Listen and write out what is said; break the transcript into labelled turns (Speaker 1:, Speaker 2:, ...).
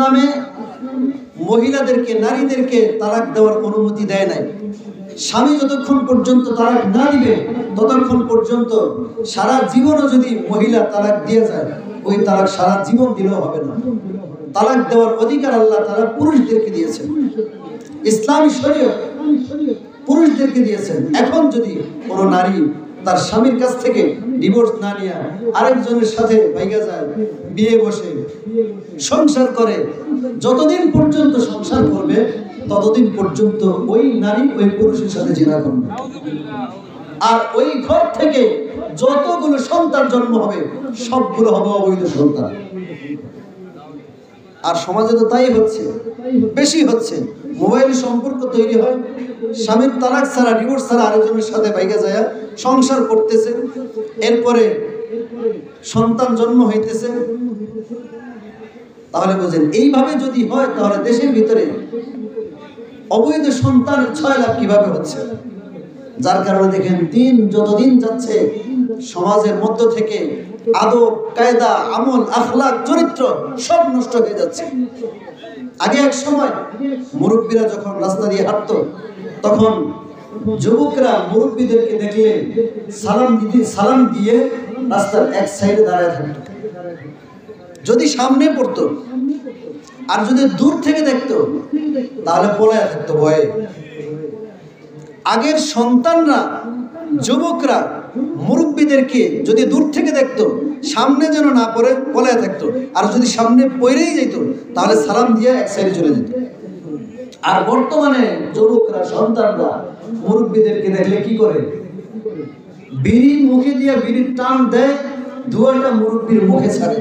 Speaker 1: ইসলামে মহিলাদেরকে, নারীদেরকে তালাক দেওয়ার অনুমতি দেয় নাই। স্বামী যতক্ষণ পর্যন্ত তালাক না দিবে ততক্ষণ পর্যন্ত সারা জীবনও যদি মহিলা তালাক দিয়ে যায়, ওই তালাক সারা জীবন দিলেও হবে না। তালাক দেওয়ার অধিকার আল্লাহ তাআলা পুরুষদেরকে দিয়েছেন, ইসলামী শরীয়ত পুরুষদেরকে দিয়েছেন। এখন যদি কোনো নারী তার স্বামীর কাছ থেকে ডিভোর্স না নিয়ে আরেকজনের সাথে ভাইগা যায়, বিয়ে বসে সংসার করে, যতদিন পর্যন্ত সংসার করবে ততদিন পর্যন্ত ওই নারী ওই পুরুষের সাথে জিনা করবে, আর ওই ঘর থেকে যতগুলো সন্তান জন্ম হবে সবগুলো হবে অবৈধ সন্তান। আর সমাজে তো তাই হচ্ছে, বেশি হচ্ছে। মোবাইল সম্পর্ক তৈরি হয়, স্বামীর তালাক ছাড়া, ডিভোর্স ছাড়া আরেকজনের সাথে ভাইগা যায় সংসার করতেছে, এরপরে সন্তান জন্ম হইতেছে। তাহলে বুঝেন, এইভাবে যদি হয় তাহলে দেশের ভিতরে অবৈধ সন্তানের 6 লাখ কিভাবে হচ্ছে। যার কারণে দেখেন দিন যতদিন যাচ্ছে সমাজের মধ্য থেকে আদব, কায়দা, আমল, আখলাক, চরিত্র সব নষ্ট হয়ে যাচ্ছে। আগে এক সময় মুরব্বীরা যখন রাস্তা দিয়ে হাঁটতো তখন যুবকরা মুরব্বীদেরকে দেখলে সালাম দিয়ে রাস্তার এক সাইডে দাঁড়ায় থাকতো। যদি সামনে পড়তো আর যদি দূর থেকে দেখতো তাহলে পলায় থাকতো ভয়ে। আগের সন্তানরা, যুবকরা মুরব্বীদেরকে যদি দূর থেকে দেখতো, সামনে যেন না পড়ে পলায় থাকতো, আর যদি সামনে পড়েই যেত তাহলে সালাম দিয়ে এক সাইডে চলে যেত। আর বর্তমানে যুবকরা, সন্তানরা মুরব্বীদেরকে দেখলে কি করে? বিড়ি মুখে দিয়ে বিড়ির টান দেয়, ধোঁয়াটা মুরব্বীর মুখে ছাড়ে।